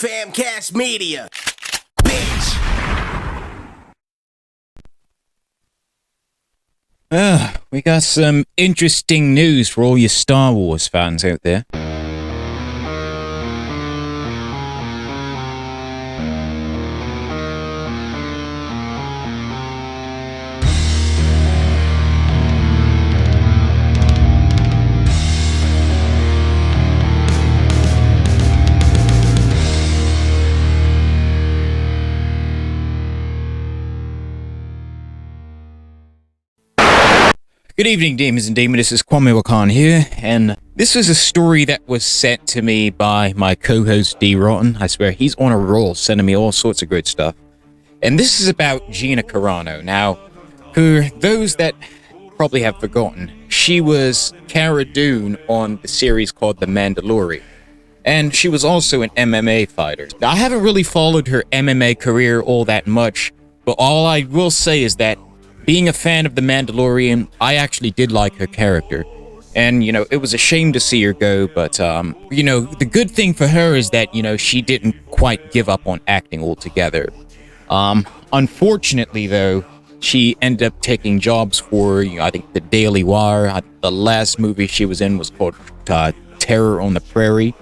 Famcast Media, bitch. We got some interesting news for all you Star Wars fans out there. Good evening, demons and demon. This is Kwame Wakan here, and this is a story that was sent to me by my co-host D Rotten. I swear, he's on a roll, sending me all sorts of good stuff. And this is about Gina Carano. Now, for those that probably have forgotten, she was Cara Dune on the series called The Mandalorian. And she was also an MMA fighter. Now, I haven't really followed her MMA career all that much, but all I will say is that being a fan of The Mandalorian, I actually did like her character. And, it was a shame to see her go, but, the good thing for her is that, she didn't quite give up on acting altogether. Unfortunately, though, she ended up taking jobs for, I think, The Daily Wire. The last movie she was in was called Terror on the Prairie.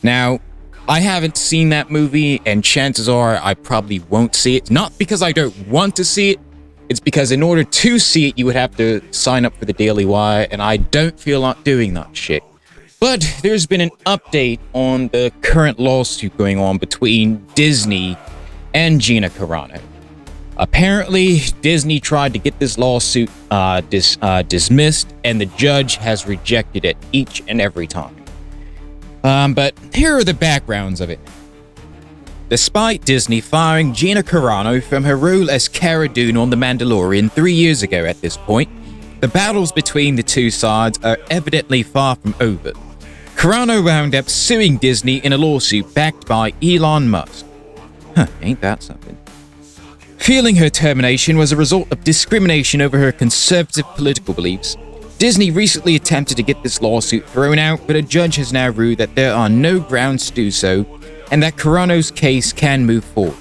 Now, I haven't seen that movie, and chances are I probably won't see it. Not because I don't want to see it, it's because in order to see it, you would have to sign up for the Daily Wire, and I don't feel like doing that shit. But there's been an update on the current lawsuit going on between Disney and Gina Carano. Apparently, Disney tried to get this lawsuit dismissed, and the judge has rejected it each and every time. But here are the backgrounds of it. Despite Disney firing Gina Carano from her role as Cara Dune on The Mandalorian 3 years ago at this point, the battles between the two sides are evidently far from over. Carano wound up suing Disney in a lawsuit backed by Elon Musk. Ain't that something? Feeling her termination was a result of discrimination over her conservative political beliefs, Disney recently attempted to get this lawsuit thrown out, but a judge has now ruled that there are no grounds to do so, and that Carano's case can move forward.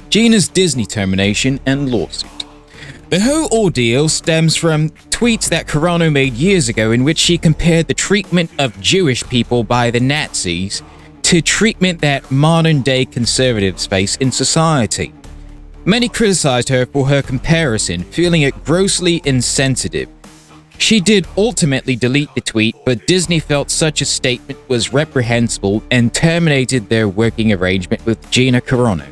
Gina's Disney termination and lawsuit. The whole ordeal stems from tweets that Carano made years ago in which she compared the treatment of Jewish people by the Nazis to treatment that modern-day conservatives face in society. Many criticized her for her comparison, feeling it grossly insensitive. She did ultimately delete the tweet, but Disney felt such a statement was reprehensible and terminated their working arrangement with Gina Carano.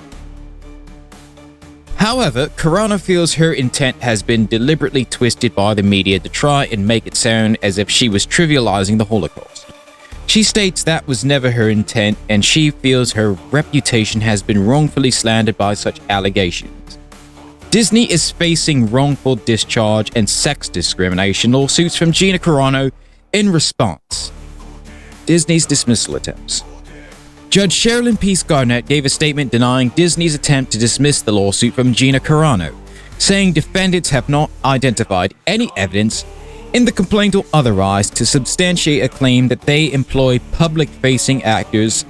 However, Carano feels her intent has been deliberately twisted by the media to try and make it sound as if she was trivializing the Holocaust. She states that was never her intent, and she feels her reputation has been wrongfully slandered by such allegations. Disney is facing wrongful discharge and sex discrimination lawsuits from Gina Carano in response. Disney's dismissal attempts. Judge Sherilyn Peace Garnett gave a statement denying Disney's attempt to dismiss the lawsuit from Gina Carano, saying defendants have not identified any evidence in the complaint or otherwise to substantiate a claim that they employ public-facing actors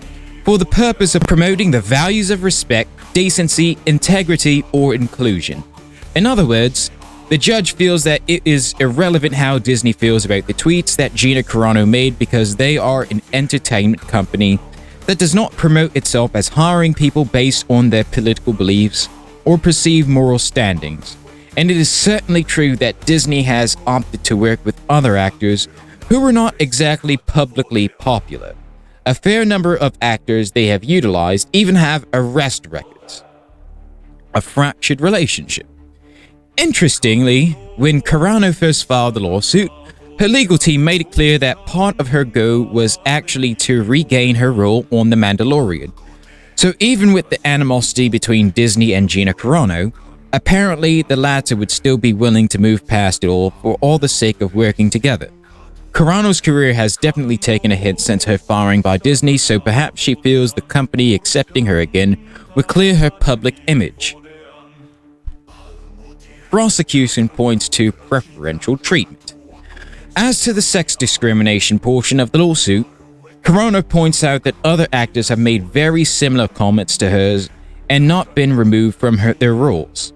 for the purpose of promoting the values of respect, decency, integrity, or inclusion. In other words, the judge feels that it is irrelevant how Disney feels about the tweets that Gina Carano made because they are an entertainment company that does not promote itself as hiring people based on their political beliefs or perceived moral standings. And it is certainly true that Disney has opted to work with other actors who are not exactly publicly popular. A fair number of actors they have utilized even have arrest records. A fractured relationship. Interestingly, when Carano first filed the lawsuit, her legal team made it clear that part of her goal was actually to regain her role on The Mandalorian. So even with the animosity between Disney and Gina Carano, apparently the latter would still be willing to move past it all for all the sake of working together. Carano's career has definitely taken a hit since her firing by Disney, so perhaps she feels the company accepting her again will clear her public image. Prosecution points to preferential treatment. As to the sex discrimination portion of the lawsuit, Carano points out that other actors have made very similar comments to hers and not been removed from their roles.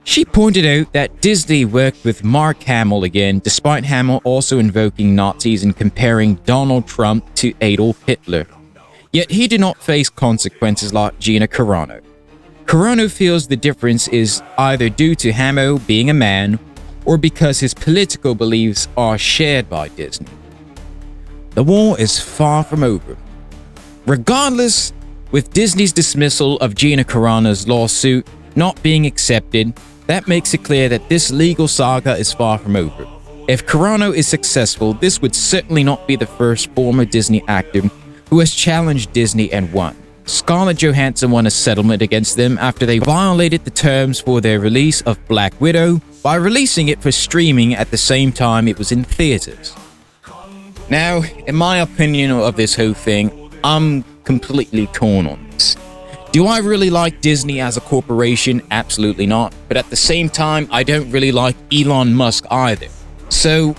She pointed out that Disney worked with Mark Hamill again, despite Hamill also invoking Nazis and comparing Donald Trump to Adolf Hitler. Yet he did not face consequences like Gina Carano. Carano feels the difference is either due to Hamill being a man or because his political beliefs are shared by Disney. The war is far from over. Regardless, with Disney's dismissal of Gina Carano's lawsuit not being accepted, that makes it clear that this legal saga is far from over. If Carano is successful, this would certainly not be the first former Disney actor who has challenged Disney and won. Scarlett Johansson won a settlement against them after they violated the terms for their release of Black Widow by releasing it for streaming at the same time it was in theaters. Now, in my opinion of this whole thing, I'm completely torn on this. Do I really like Disney as a corporation? Absolutely not. But at the same time, I don't really like Elon Musk either. So,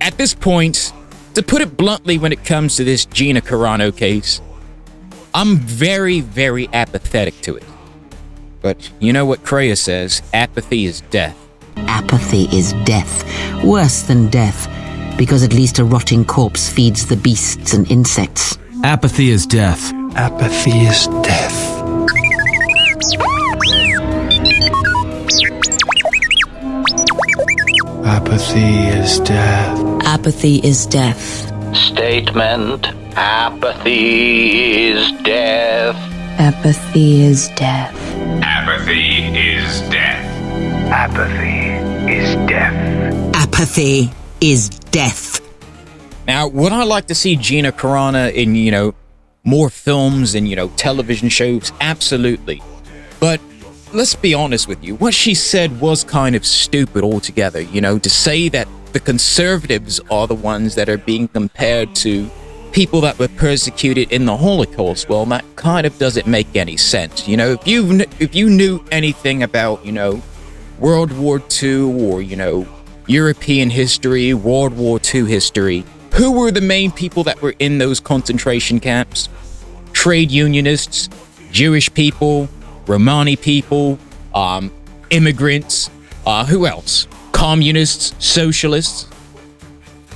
at this point, to put it bluntly when it comes to this Gina Carano case, I'm very, very apathetic to it. But you know what Kreia says, apathy is death. Apathy is death. Worse than death, because at least a rotting corpse feeds the beasts and insects. Apathy is death. Apathy is death. Apathy is death. Apathy is death. Statement: apathy is death. Apathy is death. Apathy is death. Apathy is death. Apathy is death. Now, would I like to see Gina Carano in, more films and, television shows? Absolutely. But let's be honest with you. What she said was kind of stupid altogether, to say that the conservatives are the ones that are being compared to people that were persecuted in the Holocaust. Well, that kind of doesn't make any sense. If you knew anything about, World War II or, European history, World War II history, who were the main people that were in those concentration camps? Trade unionists, Jewish people, Romani people, immigrants, who else? Communists, socialists.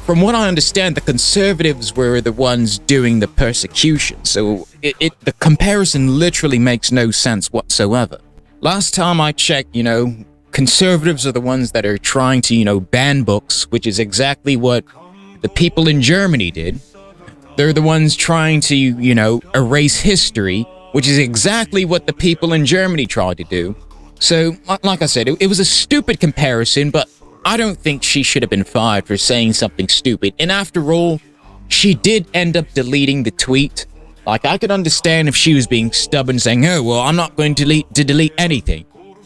From what I understand, the conservatives were the ones doing the persecution, so the comparison literally makes no sense whatsoever. Last time I checked, conservatives are the ones that are trying to, ban books, which is exactly what the people in Germany did. They're the ones trying to, erase history, which is exactly what the people in Germany tried to do. So, like I said, it was a stupid comparison, but I don't think she should have been fired for saying something stupid. And after all, she did end up deleting the tweet. Like, I could understand if she was being stubborn, saying, oh, well, I'm not going to delete anything.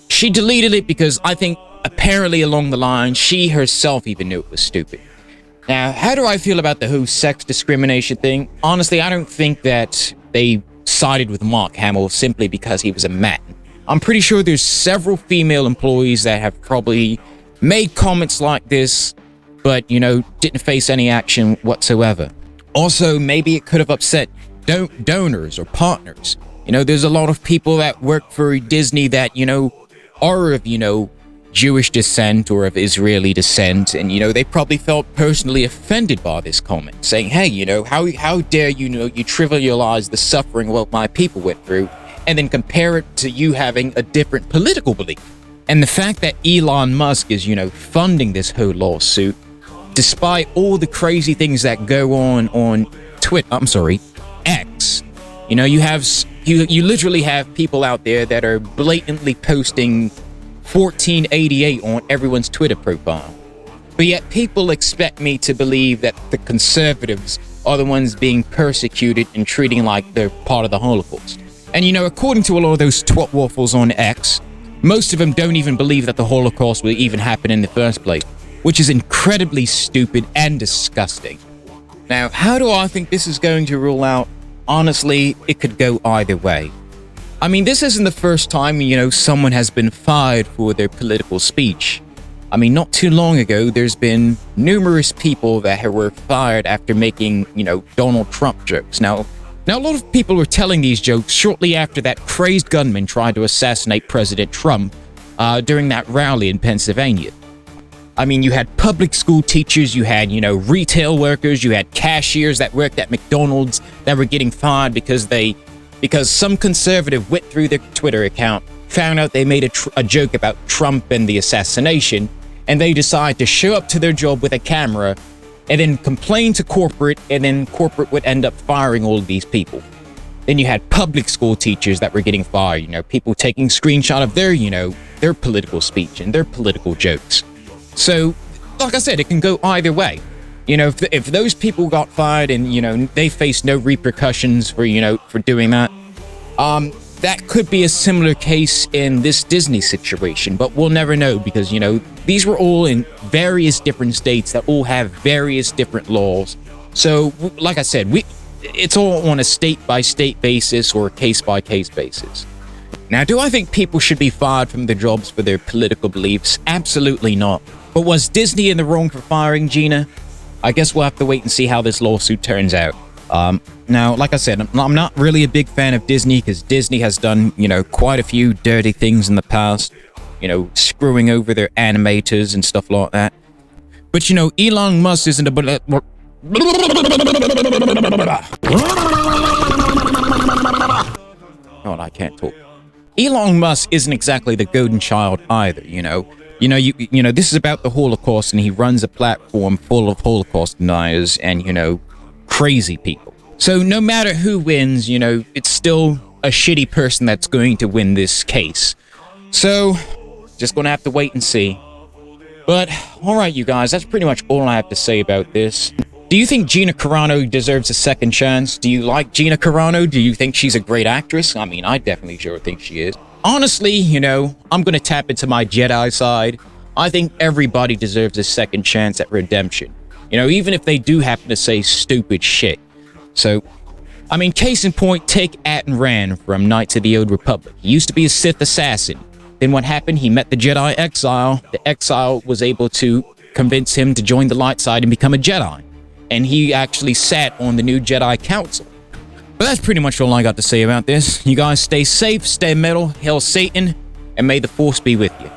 She deleted it because I think, apparently along the line, she herself even knew it was stupid. Now, how do I feel about the whole sex discrimination thing? Honestly, I don't think that they sided with Mark Hamill simply because he was a man. I'm pretty sure there's several female employees that have probably made comments like this, but, didn't face any action whatsoever. Also, maybe it could have upset donors or partners. There's a lot of people that work for Disney that, are of, Jewish descent or of Israeli descent, and they probably felt personally offended by this comment, saying, hey, how dare you trivialize the suffering what my people went through and then compare it to you having a different political belief. And the fact that Elon Musk is funding this whole lawsuit, despite all the crazy things that go on X, you literally have people out there that are blatantly posting 1488 on everyone's Twitter profile. But yet people expect me to believe that the conservatives are the ones being persecuted and treating like they're part of the Holocaust. And according to a lot of those twat waffles on X, most of them don't even believe that the Holocaust will even happen in the first place, which is incredibly stupid and disgusting. Now, how do I think this is going to roll out? Honestly, it could go either way. I mean, this isn't the first time, someone has been fired for their political speech. I mean, not too long ago, there's been numerous people that were fired after making, Donald Trump jokes. Now, a lot of people were telling these jokes shortly after that crazed gunman tried to assassinate President Trump during that rally in Pennsylvania. I mean, you had public school teachers, you had, retail workers, you had cashiers that worked at McDonald's that were getting fired because some conservative went through their Twitter account, found out they made a joke about Trump and the assassination, and they decided to show up to their job with a camera and then complain to corporate, and then corporate would end up firing all of these people. Then you had public school teachers that were getting fired, people taking screenshot of their political speech and their political jokes. So, like I said, it can go either way. If those people got fired and, they faced no repercussions for doing that, that could be a similar case in this Disney situation, but we'll never know because, these were all in various different states that all have various different laws. So, like I said, it's all on a state-by-state basis or a case-by-case basis. Now, do I think people should be fired from their jobs for their political beliefs? Absolutely not. But was Disney in the wrong for firing Gina? I guess we'll have to wait and see how this lawsuit turns out. Now, like I said, I'm not really a big fan of Disney because Disney has done, quite a few dirty things in the past, screwing over their animators and stuff like that. But, Elon Musk isn't a... God, I can't talk. Elon Musk isn't exactly the golden child either, this is about the Holocaust, and he runs a platform full of Holocaust deniers and, crazy people. So no matter who wins, it's still a shitty person that's going to win this case. So, just gonna have to wait and see. But, alright you guys, that's pretty much all I have to say about this. Do you think Gina Carano deserves a second chance? Do you like Gina Carano? Do you think she's a great actress? I mean, I definitely sure think she is. Honestly, I'm gonna tap into my Jedi side. I think everybody deserves a second chance at redemption. Even if they do happen to say stupid shit. So, I mean, case in point, take Atton Rand from Knights of the Old Republic. He used to be a Sith assassin. Then what happened? He met the Jedi Exile. The Exile was able to convince him to join the light side and become a Jedi. And he actually sat on the new Jedi Council. But that's pretty much all I got to say about this. You guys stay safe, stay metal, hail Satan, and may the Force be with you.